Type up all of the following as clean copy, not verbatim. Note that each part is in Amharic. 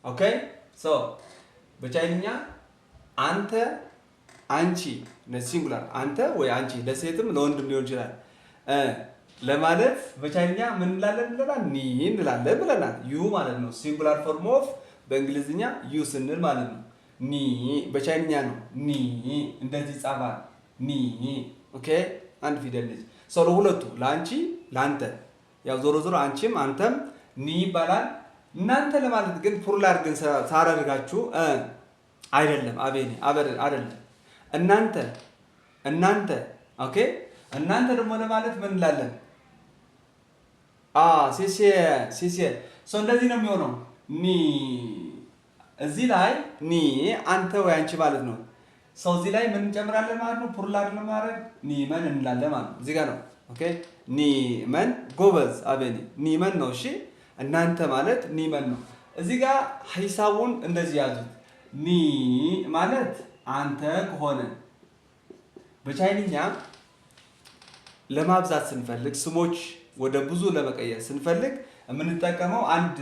ኦኬ ሶ በቻይንኛ አንተ አንቺ ለሲንጉላር አንተ ወይ አንቺ ለሴትም ለወንድም ሊሆን ይችላል ለማለት በቻይንኛ ምን እንላለን ብለናል ኒ እንላለን ብለናል ዩ ማለት ነው ሲንጉላር ፎርም ኦፍ በእንግሊዝኛ ዩ ስንል ማለት ነው ኒ በቻይንኛ ነው ኒ እንደዚህ ይጻፋል ኒ ኦኬ አንድ ፊደል ነች ሰው ለሁለቱ ለአንቺ ለአንተ ያው ዞሮ ዞሮ አንቺም አንተም ኒ ይባላል እናንተ ለማለት ግን ፕሉራል ግን ሳራርጋችሁ አይደለም አቤኔ አይደለም እናንተ ኦኬ እናንተ ደግሞ ለማለት ምን እንላለን ሲሲ ሰው እንደዚህ ነው የሚሆነው ኒ እዚህ ላይ ኒ አንተ ወይ አንቺ ማለት ነው ሰው እዚህ ላይ ምን እንጨምራለን ማለት ነው ፕሉራል ለማድረግ ኒመን እንላለን ማለት ነው እዚህ ጋር ነው ኦኬ ኒመን ጎበዝ አቤኔ ኒመን ነው እሺ እናንተ ማለት ኒመን ነው እዚህ ጋር ሂሳቡን እንደዚህ ያዙት ኒ ማለት አንተ ከሆነ በቻይንኛ ለማብዛት ስንፈልግ ስሞች ወደ ብዙ ለመቀየር ስንፈልግ የምንጠቀመው አንድ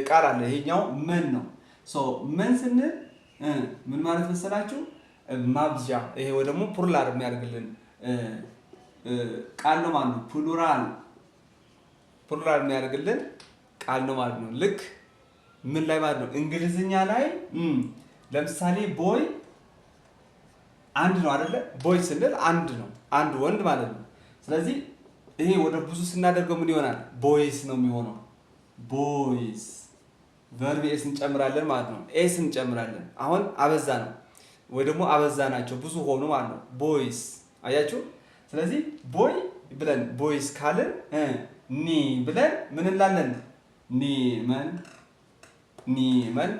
ቃል አለ ይሄኛው ምን ነው ሶ ምን ስንል ምን ማለት መሰላችሁ ማብዣ ይሄ ወይ ደግሞ ፕሉራል የሚያደርግልን ቃል ነው ማለት ነው ፕሉራል የሚያደርግልን ቃል ነው ማለት ነው ልክ ምን ላይ ማለት ነው እንግሊዝኛ ላይ ለምሳሌ ቦይ አንድ ነው አይደለ ቦይ ስንል አንድ ነው አንድ ወንድ ማለት ነው ስለዚህ ይሄ ወደ ብዙ ስናደርገው ምን ይሆናል ቦይስ ነው የሚሆነው ቦይስ ቨርብ ኤስ እንጨምራለን ማለት ነው ኤስ እንጨምራለን አሁን አበዛ ነው ወይ ደግሞ አበዛ ናቸው ብዙ ሆኑ ማለት ነው ቦይስ አያችሁ ስለዚህ ቦይ ብለን ቦይስ ካልን ኒ ብለን ምን እንላለን ኒመን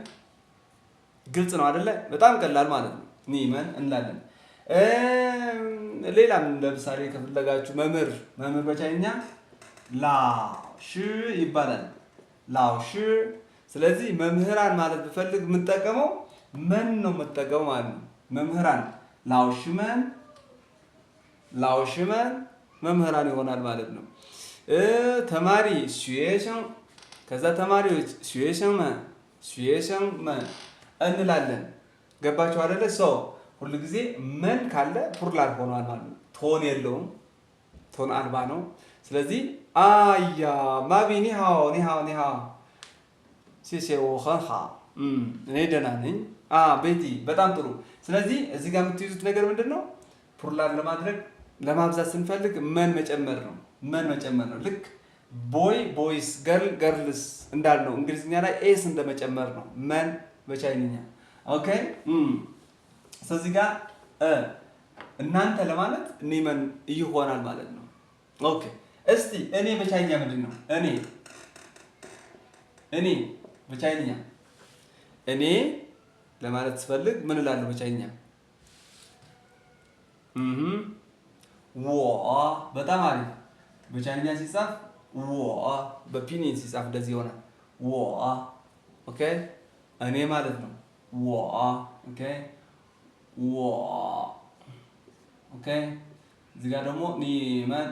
ግልጽ ነው አይደለ በጣም ቀላል ማለት ነው ኒመን እንላለን ሌላም ለምሳሌ ከፈለጋችሁ መምህር በቻይንኛ ላሽ ይባላል ላሽ ስለዚህ መምህራን ማለት ብፈልግ የምጠቀመው ምን ነው የምጠቀመው ማለት ነው መምህራን ላውሽመን መምህራን ይሆናል ማለት ነው ተማሪ ሹየሸን ከዛ ተማሪዎች ሹየሸን እንላለን ገባችሁ አይደለ ሰው ሁሉ ጊዜ ምን ካለ ፕሉራል ሆኗል ማለት ነው ቶን የለውም ቶን አልባ ነው ስለዚህ አያ ማቢኒ ሃው ሲሲ ወኸንሃ እኔ ደህና ነኝ ቤቲ በጣም ጥሩ ስለዚህ እዚህ ጋር የምትይዙት ነገር ምንድነው ፕሉራል ለማድረግ ለማብዛት ስንፈልግ ምን መጨመር ነው ልክ ቦይ ቦይስ ገርልስ እንዳልነው እንግሊዝኛ ላይ ኤስ እንደመጨመር ነው መን በቻይንኛ ኦኬ ስለዚህ ጋር እናንተ ለማለት ኒመን ይሆናል ማለት ነው ኦኬ እስቲ እኔ በቻይንኛ ምንድነው እኔ በቻይንኛ እኔ ለማለት ስፈልግ ምን እላለሁ በቻይንኛ በጣም አሪፍ በቻይንኛ ሲጻፍ በፒኒን ሲጻፍ እንደዚህ ይሆናል ኦኬ እኔ ማለት ነው ኦኬ ኦኬ እዚህ ጋር ደግሞ ኒመን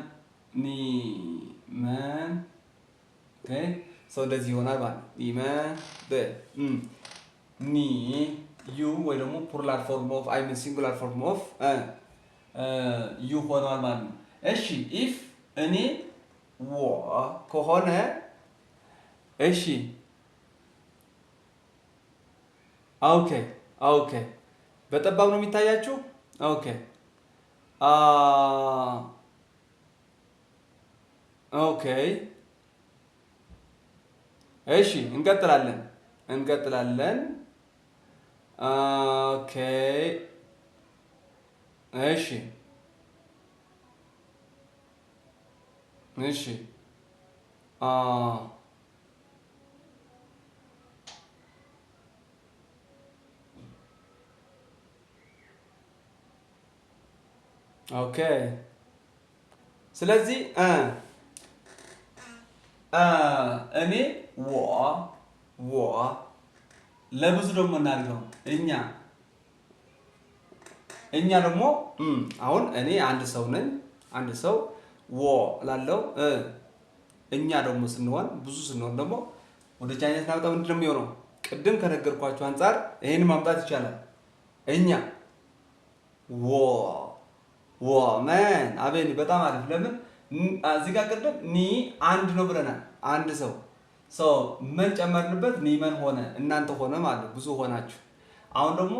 ኦኬ ሰው እንደዚህ ይሆናል ማለት ነው ኒመን ኒ ዩ ወይ ደግሞ ፕሉራል ፎርም ኦፍ አይ ሚን ሲንጉላር ፎርም ኦፍ ዩ ሆኗል ማለት ነው እሺ ኢፍ እኔ ከሆነ እሺ ኦኬ በጠባብ ነው የሚታያችሁ ኦኬ ኦኬ እሺ እንቀጥላለን ኦኬ እሺ ኦኬ ስለዚህ እኔ ለብዙ ደግሞ እናድርገው እኛ ደግሞ አሁን እኔ አንድ ሰው ነኝ አንድ ሰው ላለው እኛ ደግሞ ስንሆን ብዙ ስንሆን ደግሞ ወደ ቻይና ስናመጣ ምንድነው የሚሆነው ቅድም ከነገርኳችሁ አንፃር ይሄን ማምጣት ይቻላል። እኛ ወመን አቤኒ በጣም አሪፍ። ለምን እዚህ ጋር ቅድም ኒ አንድ ነው ብለናል። አንድ ሰው ምን ጨመርንበት? ኒመን ሆነ እናንተ ሆነ ማለት ብዙ ሆናችሁ። አሁን ደግሞ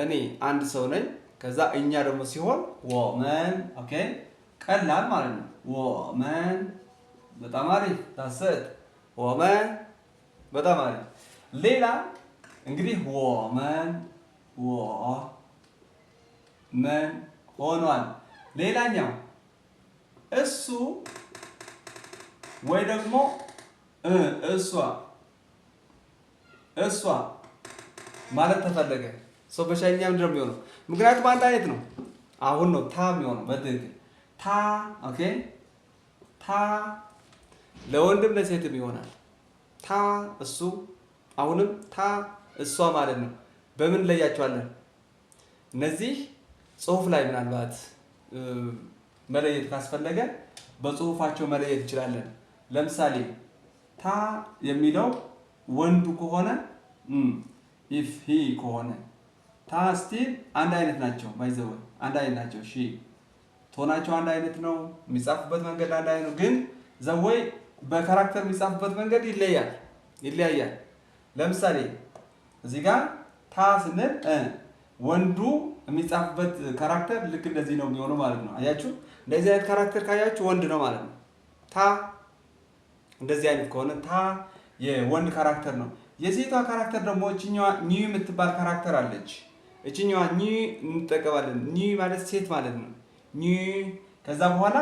እኔ አንድ ሰው ነኝ። ከዛ እኛ ደግሞ ሲሆን ወመን ኦኬ ቀላል ማለት ነው። ወመን በጣም አሪፍ ታሰጥ ወመን በጣም አሪፍ። ሌላ እንግዲህ ወመን ወመን ሆኗል። ሌላኛው እሱ ወይ ደግሞ እሷ ማለት ተፈለገ ሰው በሻይኛ ምንድን ነው የሚሆነው? ምክንያቱም አንድ አይነት ነው። አሁን ነው ታ የሚሆነው በትክክል ታ ኦኬ ታ ለወንድም ለሴትም ይሆናል። ታ እሱ አሁንም ታ እሷ ማለት ነው። በምን ለያቸዋለን? እነዚህ ጽሁፍ ላይ ምናልባት መለየት ካስፈለገ በጽሁፋቸው መለየት እንችላለን። ለምሳሌ ታ የሚለው ወንዱ ከሆነ ኢፍ ሂ ከሆነ ታ ስቲል አንድ አይነት ናቸው። ባይዘው አንድ አይነት ናቸው። ሺ ቶናቸው አንድ አይነት ነው። የሚጻፉበት መንገድ አንድ አይነት ነው። ግን ዘወይ በካራክተር የሚጻፉበት መንገድ ይለያያል። ለምሳሌ እዚህ ጋር ታ ስንል ወንዱ የሚጻፍበት ካራክተር ልክ እንደዚህ ነው የሚሆነው ማለት ነው። አያችሁ? እንደዚህ አይነት ካራክተር ካያችሁ ወንድ ነው ማለት ነው። ታ እንደዚህ አይነት ከሆነ ታ የወንድ ካራክተር ነው። የሴቷ ካራክተር ደግሞ እቺኛዋ ኒ የምትባል ካራክተር አለች። እቺኛዋ ኒ እንጠቀማለን። ኒ ማለት ሴት ማለት ነው። ኒ ከዛ በኋላ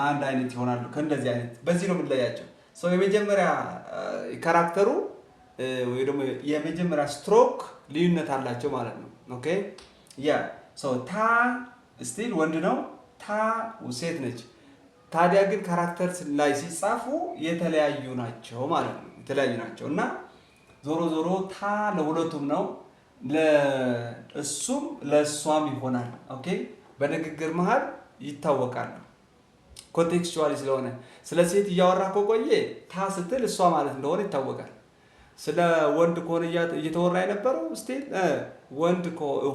አንድ አይነት ይሆናሉ። ከእንደዚህ አይነት በዚህ ነው የምንለያቸው። ሰው የመጀመሪያ ካራክተሩ ወይ ደግሞ የመጀመሪያ ስትሮክ ልዩነት አላቸው ማለት ነው። ኦኬ ያ ሰው ታ ስቲል ወንድ ነው። ታ ሴት ነች። ታዲያ ግን ካራክተር ላይ ሲጻፉ የተለያዩ ናቸው ማለት ነው። የተለያዩ ናቸው እና ዞሮ ዞሮ ታ ለሁለቱም ነው። ለእሱም ለእሷም ይሆናል። ኦኬ በንግግር መሃል ይታወቃል። ኮንቴክስቹዋሊ ስለሆነ ስለ ሴት እያወራ ከቆየ ታ ስትል እሷ ማለት እንደሆነ ይታወቃል። ስለ ወንድ ከሆነ እየተወራ የነበረው ስቲል ወንድ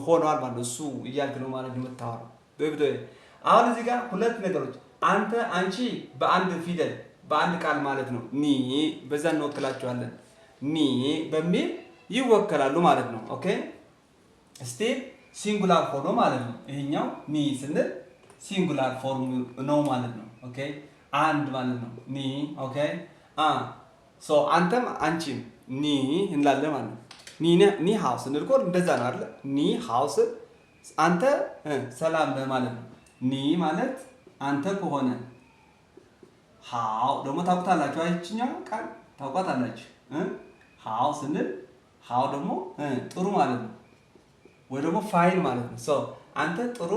ሆኗል ማለት ነው። እሱ እያልክ ነው ማለት ነው የምታወራው። አሁን እዚህ ጋር ሁለት ነገሮች አንተ አንቺ በአንድ ፊደል በአንድ ቃል ማለት ነው ኒ በዛ እንወክላቸዋለን። ኒ በሚል ይወከላሉ ማለት ነው። ኦኬ ስቲል ሲንጉላር ሆኖ ማለት ነው። ይሄኛው ኒ ስንል ሲንጉላር ፎርም ነው ማለት ነው። ኦኬ አንድ ማለት ነው ኒ። ኦኬ ሶ አንተም አንቺም ኒ እንላለን ማለት ነው። ኒ ሃውስ ስንል እኮ እንደዛ ነው አይደል? ኒ ሃውስ አንተ ሰላም ነህ ማለት ነው። ኒ ማለት አንተ ከሆነ ሃው ደግሞ ታውቁታላችሁ። አይችኛው ቃል ታውቋታላችሁ። ሃው ስንል ሃው ደግሞ ጥሩ ማለት ነው፣ ወይ ደግሞ ፋይን ማለት ነው። ሶ አንተ ጥሩ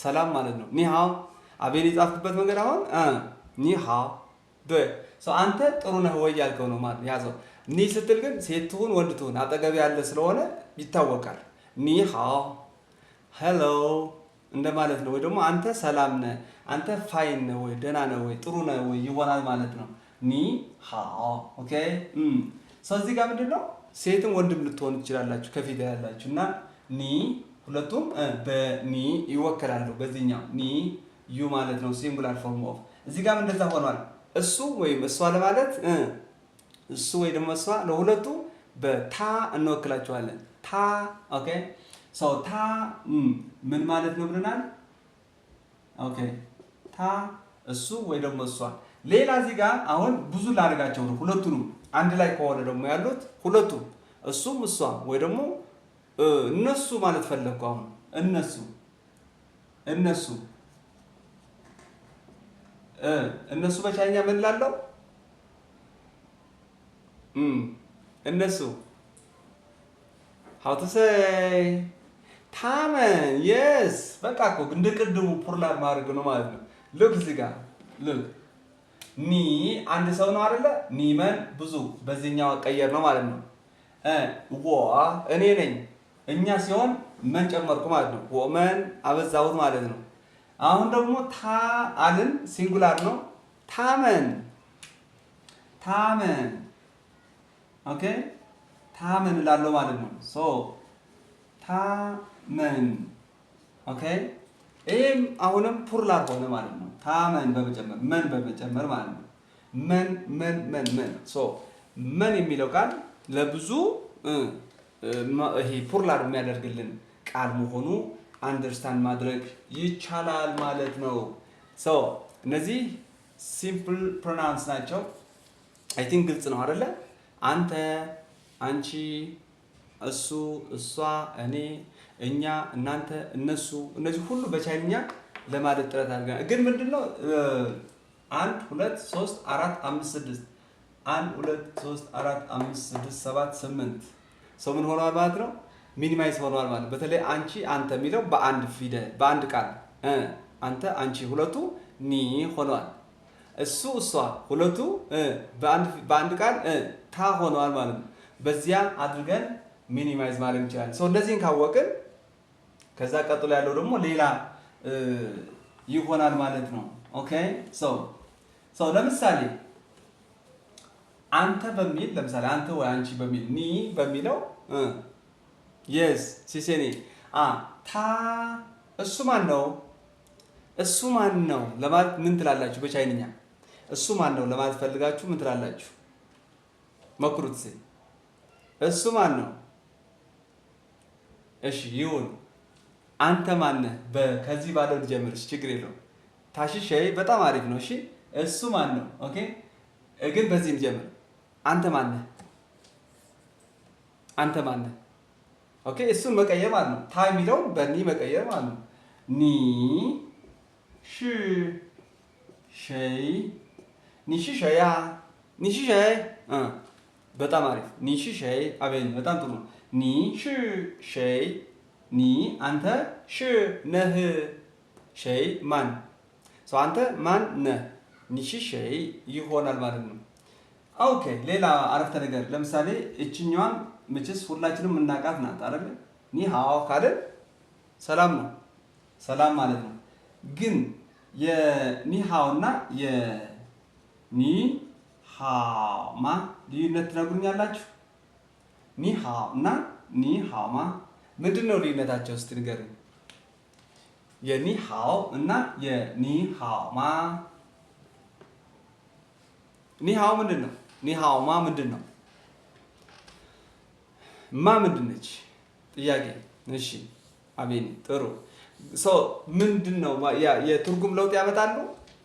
ሰላም ማለት ነው። ኒ ሃው አቤል የጻፍኩበት መንገድ አሁን ኒ ሃው ሶ አንተ ጥሩ ነህ ወይ ያልከው ነው ማለት ያዘው። ኒ ስትል ግን ሴት ትሁን ወንድ ትሁን አጠገብ ያለ ስለሆነ ይታወቃል። ኒ ሃው ሄሎ እንደማለት ነው። ወይ ደግሞ አንተ ሰላም ነህ፣ አንተ ፋይን ነህ ወይ ደህና ነህ ወይ ጥሩ ነህ ወይ ይሆናል ማለት ነው። ኒ ሃው ኦኬ። እዚህ ጋር ምንድነው ሴትም ወንድም ልትሆን ትችላላችሁ ከፊት ያላችሁ እና ኒ ሁለቱም በኒ ይወከላሉ። በዚህኛው ኒ ዩ ማለት ነው ሲንጉላር ፎርም ኦፍ። እዚህ ጋር እንደዛ ሆኗል። እሱ ወይም እሷ ለማለት እሱ ወይ ደግሞ እሷ ለሁለቱ በታ እንወክላቸዋለን። ታ ኦኬ ሶ ታ ምን ማለት ነው ብለናል። ኦኬ ታ እሱ ወይ ደግሞ እሷ። ሌላ እዚህ ጋር አሁን ብዙ ላደርጋቸው ነው። ሁለቱንም አንድ ላይ ከሆነ ደግሞ ያሉት ሁለቱም እሱም እሷ ወይ ደግሞ እነሱ ማለት ፈለግኩ። አሁን እነሱ በቻይኛ ምን ላለው እነሱ how to say ታመን yes በቃ እኮ እንደ ቅድሙ ፕሉራል ማድረግ ነው ማለት ነው። ልክ እዚህ ጋር ልክ ኒ አንድ ሰው ነው አይደለ? ኒመን ብዙ በዚህኛው ቀየር ነው ማለት ነው። እኔ ነኝ እኛ ሲሆን መን ጨመርኩ ማለት ነው። ወመን አበዛሁት ማለት ነው። አሁን ደግሞ ታ አልን ሲንጉላር ነው። ታመን ኦኬ ታመን እላለሁ ማለት ነው። ሶ ታመን ኦኬ ይሄም አሁንም ፑርላር ሆነ ማለት ነው። ታመን በመጨመር መን በመጨመር ማለት ነው። መን ሶ መን የሚለው ቃል ለብዙ ይሄ ፑርላር የሚያደርግልን ቃል መሆኑ አንደርስታንድ ማድረግ ይቻላል ማለት ነው። ሶ እነዚህ ሲምፕል ፕሮናውንስ ናቸው። አይ ቲንክ ግልጽ ነው አይደለ? አንተ፣ አንቺ፣ እሱ፣ እሷ፣ እኔ፣ እኛ፣ እናንተ፣ እነሱ እነዚህ ሁሉ በቻይንኛ ለማለት ጥረት አድርገናል። ግን ምንድነው 1 2 3 4 5 6 1 2 3 4 5 6 7 8 ሰው ምን ሆኗል ማለት ነው? ሚኒማይዝ ሆኗል ማለት። በተለይ አንቺ አንተ የሚለው በአንድ ፊደል በአንድ ቃል አንተ አንቺ ሁለቱ ኒ ሆኗል። እሱ እሷ ሁለቱ በአንድ ቃል ታ ሆኗል ማለት ነው። በዚያ አድርገን ሚኒማይዝ ማለት እንችላለን። ሰው እንደዚህን ካወቅን ከዛ ቀጥሎ ያለው ደግሞ ሌላ ይሆናል ማለት ነው። ኦኬ ሰው ለምሳሌ አንተ በሚል ለምሳሌ አንተ ወይ አንቺ በሚል ኒ በሚለው የስ ሲሴኒ ታ እሱ ማን ነው? እሱ ማን ነው ለማለት ምን ትላላችሁ? በቻይንኛ እሱ ማን ነው ለማለት ፈልጋችሁ ምን ትላላችሁ? መክሩት። እሱ ማን ነው? እሺ ይሁን። አንተ ማን ነህ? ከዚህ ባለው ልጀምርሽ፣ ችግር የለውም። ታሽሻይ በጣም አሪፍ ነው። እሺ እሱ ማን ነው? ኦኬ ግን በዚህ ልጀምር። አንተ ማን ነህ? አንተ ማን ነህ? ኦኬ እሱን መቀየር ማለት ነው። ታ የሚለውን በኒ መቀየር ማለት ነው። ኒ ሽ ሸይ ኒ ሽ ሸያ ኒ ሽ ሸይ በጣም አሪፍ። ኒ ሽ ሸይ አቤት በጣም ጥሩ ነው። ኒ ሽ ሸይ ኒ አንተ ሽ ነህ ሸይ ማን ሰው አንተ ማን ነህ ኒ ሽ ሸይ ይሆናል ማለት ነው። ኦኬ ሌላ አረፍተ ነገር ለምሳሌ እችኛዋን ምችስ ሁላችንም እናቃት ናት አይደል? ኒ ሃው ካለ ሰላም ነው፣ ሰላም ማለት ነው። ግን የኒ ሃው እና የኒ ሃው ማ ልዩነት ትነግሩኛላችሁ? ኒ ሃው እና ኒ ሃው ማ ምንድነው ልዩነታቸው? እስቲ ንገሩኝ። የኒ ሃው እና የኒ ሃው ማ ኒ ሃው ምንድን ነው? ኒ ሃው ማ ምንድን ነው? ማ ምንድን ነች? ጥያቄ። እሺ አቤኔ ጥሩ። ምንድን ነው የትርጉም ለውጥ ያመጣሉ?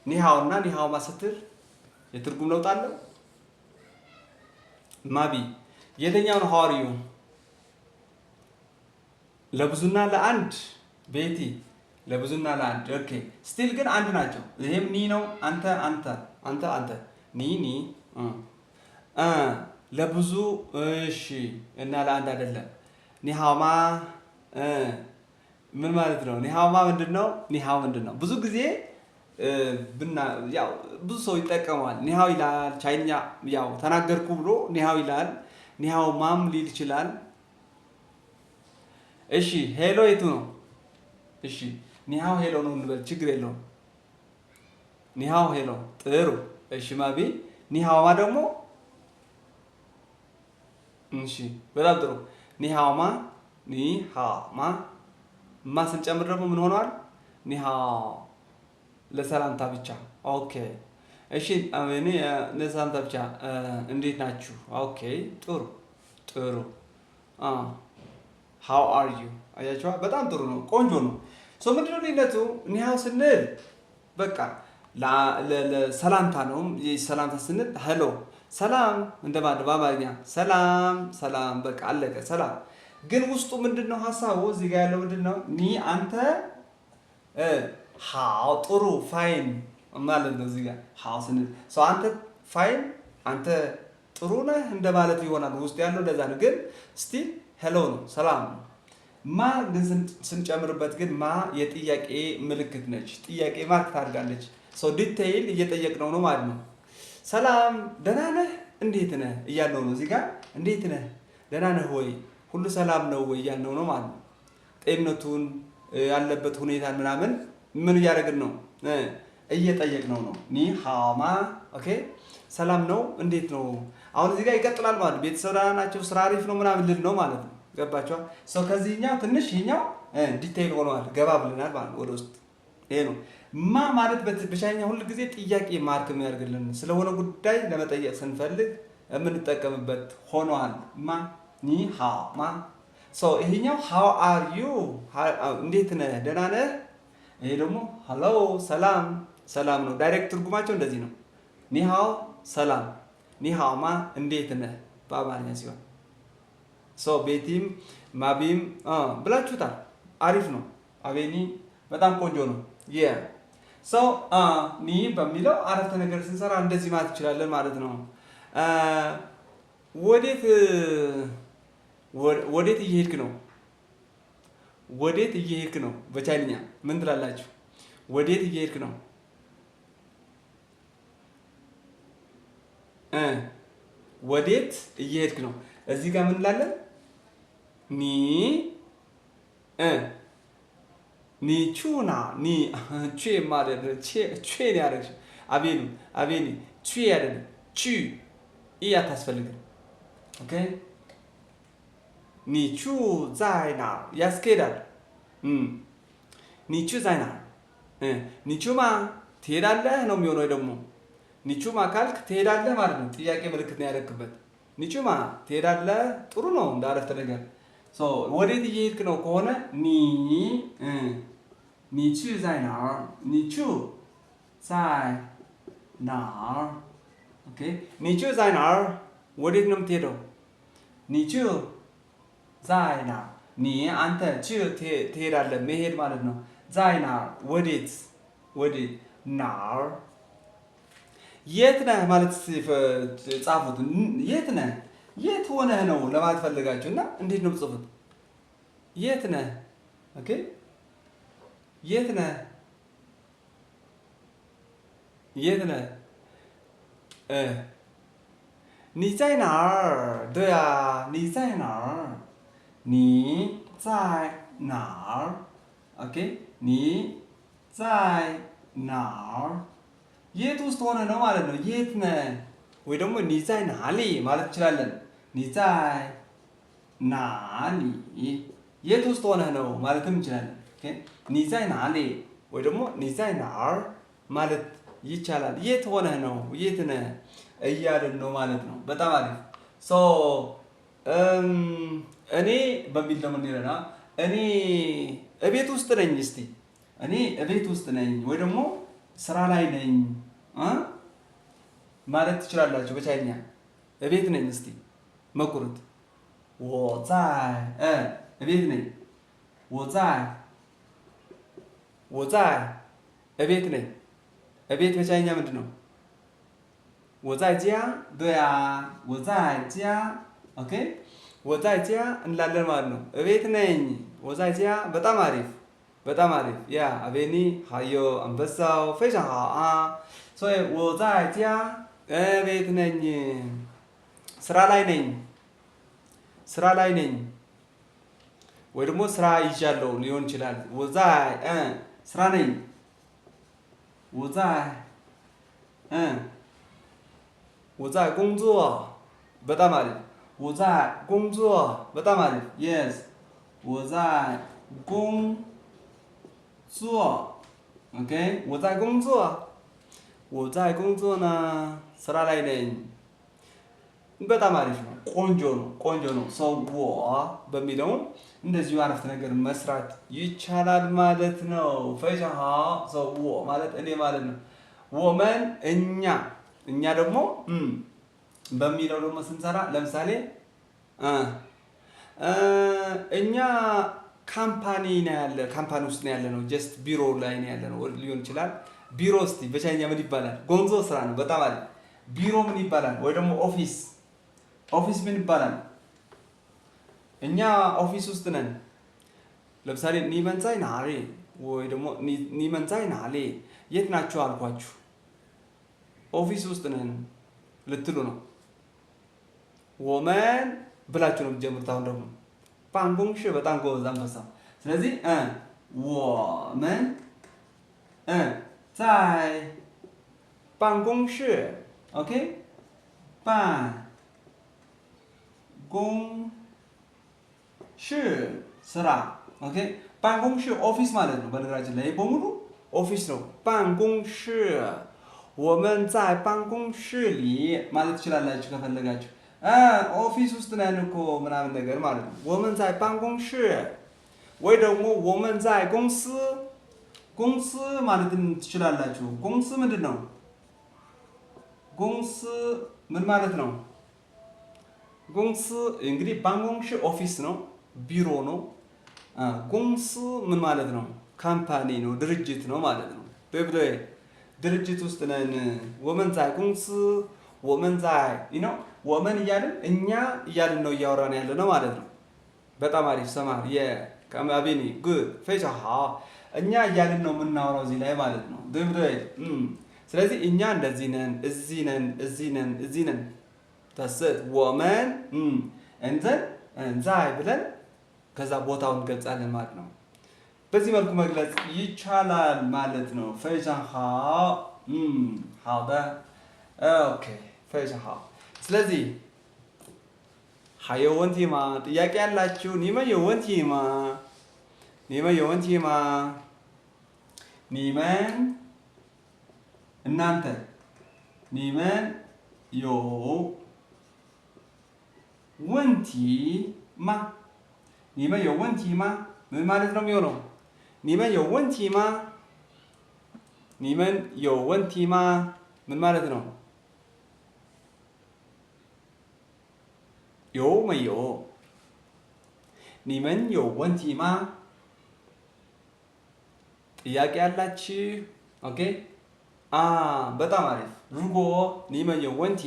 ኒ ሃው እና ኒ ሃው ማ ስትል የትርጉም ለውጥ አለው? ማቢ የትኛው ነው? ሃው አር ዩ ለብዙና ለአንድ ቤቲ ለብዙና ለአንድ ኦኬ። ስቲል ግን አንድ ናቸው። ይሄም ኒ ነው። አንተ አንተ አንተ አንተ ኒ ኒ ለብዙ እሺ እና ለአንድ አይደለም። ኒሃውማ ምን ማለት ነው? ኒሃውማ ምንድነው? ኒሃው ምንድነው? ብዙ ጊዜ ያው ብዙ ሰው ይጠቀማል። ኒሃው ይላል። ቻይኛ ያው ተናገርኩ ብሎ ኒሃው ይላል። ኒሃው ማም ሊል ይችላል። እሺ ሄሎ የቱ ነው? እሺ ኒሃው ሄሎ ነው እንበል፣ ችግር የለውም። ኒሃው ሄሎ ጥሩ። እሺ ማቢ ኒሃውማ ደግሞ እሺ በጣም ጥሩ። ኒሃውማ ኒሃውማ ማ ስንጨምር ደግሞ ምን ሆኗል? ኒሃው ለሰላምታ ብቻ። ኦኬ እሺ እኔ ለሰላምታ ብቻ እንዴት ናችሁ? ኦኬ ጥሩ ጥሩ። ሃው አር ዩ አያችኋ? በጣም ጥሩ ነው፣ ቆንጆ ነው። ምንድነው ልዩነቱ? ኒሃው ስንል በቃ ለሰላምታ ነው። ሰላምታ ስንል ሄሎ ሰላም እንደማለት በአማርኛ ሰላም ሰላም በቃ አለቀ ሰላም። ግን ውስጡ ምንድነው ሀሳቡ? እዚህ ጋር ያለው ምንድነው? ኒ አንተ ሃው ጥሩ ፋይን ማለት ነው። እዚህ ጋር ሃው ስንል አንተ ፋይን አንተ ጥሩ ነህ እንደማለት ይሆናል። ውስጡ ያለው እንደዛ ነው። ግን ስቲል ሄሎ ነው፣ ሰላም ነው። ማ ግን ስንጨምርበት ግን ማ የጥያቄ ምልክት ነች። ጥያቄ ማርክ ታደርጋለች። ዲቴይል እየጠየቅነው ነው ማለት ነው። ሰላም ደህና ነህ እንዴት ነህ እያልነው ነው። እዚህ ጋር እንዴት ነህ ደህና ነህ ወይ ሁሉ ሰላም ነው ወይ እያልነው ነው ማለት ነው። ጤንነቱን ያለበት ሁኔታን ምናምን ምን እያደረግን ነው? እየጠየቅነው ነው። ኒ ሃው ማ ኦኬ ሰላም ነው እንዴት ነው አሁን እዚህ ጋር ይቀጥላል ማለት ነው። ቤተሰብ ደህና ናቸው፣ ስራ አሪፍ ነው ምናምን ልል ነው ማለት ነው። ገባችኋል? ሰው ከዚህኛው ትንሽ ይሄኛው ዲቴይል ሆኗል፣ ገባ ብለናል ማለት ነው ወደ ውስጥ። ይሄ ነው ማ ማለት በቻይኛ ሁል ጊዜ ጥያቄ ማርክ የሚያደርግልን ስለሆነ ጉዳይ ለመጠየቅ ስንፈልግ የምንጠቀምበት ሆኗል። ማ ኒ ሃው ማ ሶ ይሄኛው ሃው አር ዩ እንዴት ነህ ደህና ነህ። ይሄ ደግሞ ሃሎ ሰላም ሰላም ነው። ዳይሬክት ትርጉማቸው እንደዚህ ነው። ኒ ሃው ሰላም፣ ኒ ሃው ማ እንዴት ነህ በአማርኛ ሲሆን ሶ ቤቲም ማቢም ብላችሁታል። አሪፍ ነው። አቤኒ በጣም ቆንጆ ነው። የ ሶ ኒ በሚለው አረፍተ ነገር ስንሰራ እንደዚህ ማለት እንችላለን ማለት ነው። ወዴት እየሄድክ ነው? ወዴት እየሄድክ ነው? በቻይንኛ ምን ትላላችሁ? ወዴት እየሄድክ ነው? ወዴት እየሄድክ ነው? እዚህ ጋር ምን እንላለን? ኒ ኒ ቹና ኒ ቹ ማለት ቹ ያደረግሽ አቤኒ ቹ ያደረግ ቹ ኢ አታስፈልግም። ኦኬ ኒ ቹ ዛይና ያስኬዳል። ኒ ቹ ዛይና ኒቹማ ትሄዳለህ ነው የሚሆነው። ደግሞ ኒቹማ ካልክ ትሄዳለህ ማለት ነው። ጥያቄ ምልክት ነው ያደረግበት። ኒቹማ ትሄዳለህ ጥሩ ነው እንደ አረፍተ ነገር። ወዴት እየሄድክ ነው ከሆነ ኒቹ ዛይና ኒቹ ዛይና ኦኬ ኒቹ ዛይና ወዴት ነው የምትሄደው? ኒቹ ዛይና ኒ አንተ ቹ ትሄዳለህ መሄድ ማለት ነው። ዛይና ወዴት ወዴት ናር የት ነህ ማለት ጻፉት። የት ነህ የት ሆነህ ነው ለማለት ፈልጋችሁ እና እንዴት ነው ጽፉት? የት ነህ ኦኬ የት ነህ የት ነህ ኒ ዛይ ናር 对啊你在哪儿你在哪儿 ኦኬ ኒ ዛይ ናር የት ውስጥ ሆነ ነው ማለት ነው። የት ነህ ወይ ደግሞ ኒ ዛይ ናሊ ማለት እንችላለን። ኒ ዛይ ናሊ የት ውስጥ ሆነህ ነው ማለትም እንችላለን። ኦኬ ኒ ዛይ ናሊ ወይ ደግሞ ኒ ዛይ ናር ማለት ይቻላል። የት ሆነህ ነው የት ነህ እያልን ነው ማለት ነው። በጣም አሪፍ ሶ እኔ በሚል ደግሞ እንሄድና እኔ እቤት ውስጥ ነኝ። እስቲ እኔ እቤት ውስጥ ነኝ ወይ ደግሞ ስራ ላይ ነኝ ማለት ትችላላችሁ በቻይኛ። እቤት ነኝ እስቲ መቁረጥ ወዛይ እቤት ነኝ ወዛይ እቤት ነኝ። እቤት በቻይኛ ምንድን ነው? ወዛይ ጂያ 对啊ወዛይ ጂያ ኦኬ ወዛይ ጂያ እንላለን ማለት ነው። እቤት ነኝ ወዛይ ጂያ በጣም አሪፍ በጣም አሪፍ ያ አቤኒ ሃዮ አንበሳው 非常好啊所以我在家እቤት ነኝ ስራ ላይ ነኝ ስራ ላይ ነኝ ወይ ደግሞ ስራ ይዣለሁ ሊሆን ይችላል። ወዛይ ስራ ነኝ ወዛይ 我在工作 በጣም አሪፍ 我在工作 በጣም አሪፍ yes 我在工作 ኦኬ 我在工作我在工作呢ስራ ላይ ነኝ። በጣም አሪፍ ነው። ቆንጆ ነው ቆንጆ ነው። ሰው በሚለው እንደዚሁ አረፍተ ነገር መስራት ይቻላል ማለት ነው። 非常好 ሰው ማለት እኔ ማለት ነው። ወመን እኛ ደግሞ በሚለው ደግሞ ስንሰራ ለምሳሌ እኛ ካምፓኒ ውስጥ ነው ያለ ነው። ጀስት ቢሮ ላይ ነው ያለ ነው ሊሆን ይችላል። ቢሮ እስቲ በቻይኛ ምን ይባላል? ጎንዞ ስራ ነው። በጣም አለ። ቢሮ ምን ይባላል? ወይ ደግሞ ኦፊስ ምን ይባላል? እኛ ኦፊስ ውስጥ ነን። ለምሳሌ ኒመንዛይ ናሬ ወይ ደግሞ ኒመንዛይ ናሌ የት ናችሁ አልኳችሁ። ኦፊስ ውስጥ ነን ልትሉ ነው። ወመን ብላችሁ ነው የምትጀምሩት። አሁን ደግሞ ባንኮንሽ በጣም ጎበዝ አንበሳ። ስለዚህ ወመን ዛይ ባንኮንሽ ኦኬ ባን 公室 ስራ ኦኬ ባንኮንሽ ኦፊስ ማለት ነው በነገራችን ላይ በሙሉ ኦፊስ ነው ባንኮንሽ 我们在办公室里ማለት ትችላላችሁ ከፈለጋችሁ ኦፊስ ውስጥ ነን እኮ ምናምን ነገር ማለት ነው 我们在办公室 ወይ ደግሞ 我们在公司公司ማለት ትችላላችሁ 公司ምንድን ነው 公司ምን ማለት ነው 公司እንግዲህ ባንኮንሽ ኦፊስ ነው ቢሮ ነው 公司ምን ማለት ነው ካምፓኒ ነው ድርጅት ነው ማለት ነው በብሎይ ድርጅት ውስጥ ነን 我们在公司我们在you know 我们እያልን እኛ እያልን ነው እያወራን ያለ ነው ማለት ነው በጣም አሪፍ ሰማር የካማቢኒ ጉድ 非常好 እኛ እያልን ነው የምናወራው እዚህ ላይ ማለት ነው በብሎይ ስለዚህ እኛ እንደዚህ ነን እዚህ ነን እዚህ ነን እዚህ ነን ተሰጥ 我们and then在ብለን ከዛ ቦታውን እንገልጻለን ማለት ነው በዚህ መልኩ መግለጽ ይቻላል ማለት ነው 非常好好的 ኦኬ 非常好ስለዚህ 还有问题吗ጥያቄ ያላችሁ 你们有问题吗你们有问题吗你们እናንተ 你们有问题吗你们有问题吗ምን ማለት ነው የሚሆነው 你们有问题吗你们有问题吗ምን ማለት ነው有没有你们有问题吗ጥያቄ ያላችሁ ኦኬ በጣም አሪፍ 如果你们有问题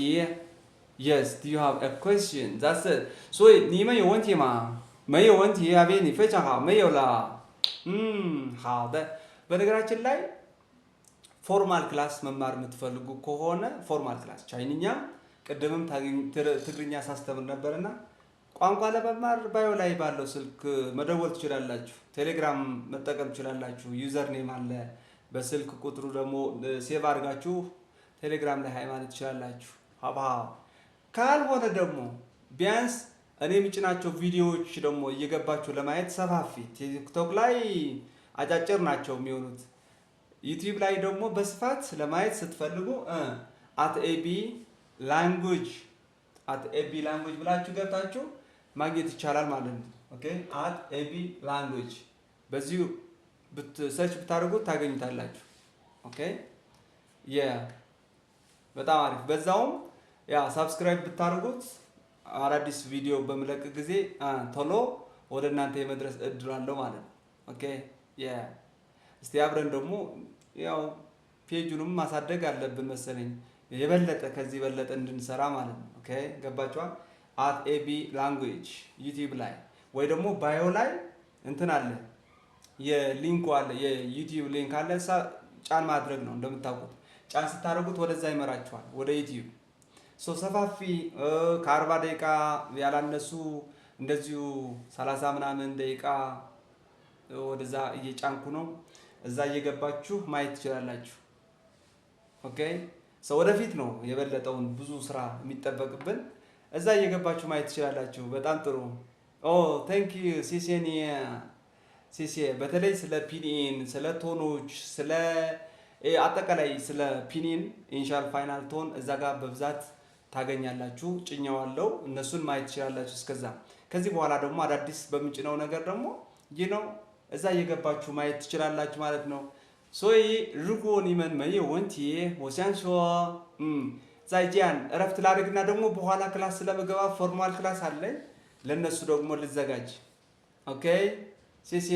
yes do you have a question that's it 所以你们有问题吗没有问题阿斌你非常好没有了好的በነገራችን ላይ ፎርማል ክላስ መማር የምትፈልጉ ከሆነ ፎርማል ክላስ ቻይንኛ ቅድምም ትግርኛ ሳስተምር ነበርና ቋንቋ ለመማር ባዮ ላይ ባለው ስልክ መደወል ትችላላችሁ ቴሌግራም መጠቀም ትችላላችሁ ዩዘር ኔም አለ በስልክ ቁጥሩ ደግሞ ሴቭ አድርጋችሁ ቴሌግራም ላይ ሃይ ማለት ትችላላችሁ ሀባ ካልሆነ ደግሞ ቢያንስ እኔ ምጭናቸው ቪዲዮዎች ደግሞ እየገባችሁ ለማየት ሰፋፊ ቲክቶክ ላይ አጫጭር ናቸው የሚሆኑት ዩቲዩብ ላይ ደግሞ በስፋት ለማየት ስትፈልጉ @ab language ብላችሁ ገብታችሁ ማግኘት ይቻላል ማለት ነው ኦኬ @ab language በዚሁ ሰርች ብታደርጉት ታገኙታላችሁ ኦኬ በጣም አሪፍ በዛውም ያ ሰብስክራይብ ብታደርጉት አዳዲስ ቪዲዮ በመለቅ ጊዜ ቶሎ ወደ እናንተ የመድረስ እድል አለው ማለት ነው ኦኬ እስቲ አብረን ደግሞ ያው ፔጁንም ማሳደግ አለብን መሰለኝ የበለጠ ከዚህ በለጠ እንድንሰራ ማለት ነው ኦኬ ገባችኋል @ab language ዩቲዩብ ላይ ወይ ደግሞ ባዮ ላይ እንትን አለ የሊንኩ አለ የዩቲዩብ ሊንክ አለ ጫን ማድረግ ነው እንደምታውቁት ጫን ስታደርጉት ወደዛ ይመራችኋል ወደ ዩቲዩብ ሰፋፊ ከ40 ደቂቃ ያላነሱ እንደዚሁ 30 ምናምን ደቂቃ ወደዛ እየጫንኩ ነው እዛ እየገባችሁ ማየት ትችላላችሁ ኦኬ ወደፊት ነው የበለጠውን ብዙ ስራ የሚጠበቅብን እዛ እየገባችሁ ማየት ትችላላችሁ በጣም ጥሩ ቴንክ ዩ ሲሲ በተለይ ስለ ፒኒን ስለ ቶኖች ስለ አጠቃላይ ስለ ፒኒን ኢኒሻል ፋይናል ቶን እዛ ጋር በብዛት ታገኛላችሁ ጭኛዋለው እነሱን ማየት ትችላላችሁ እስከዛ ከዚህ በኋላ ደግሞ አዳዲስ በምንጭነው ነገር ደግሞ ነው እዛ እየገባችሁ ማየት ትችላላችሁ ማለት ነው 所以如果你们没有问题我想说再见እረፍት ላድርግና ደግሞ በኋላ ክላስ ስለምገባ ፎርማል ክላስ አለኝ ለነሱ ደግሞ ልዘጋጅ ኦኬ ሲሲ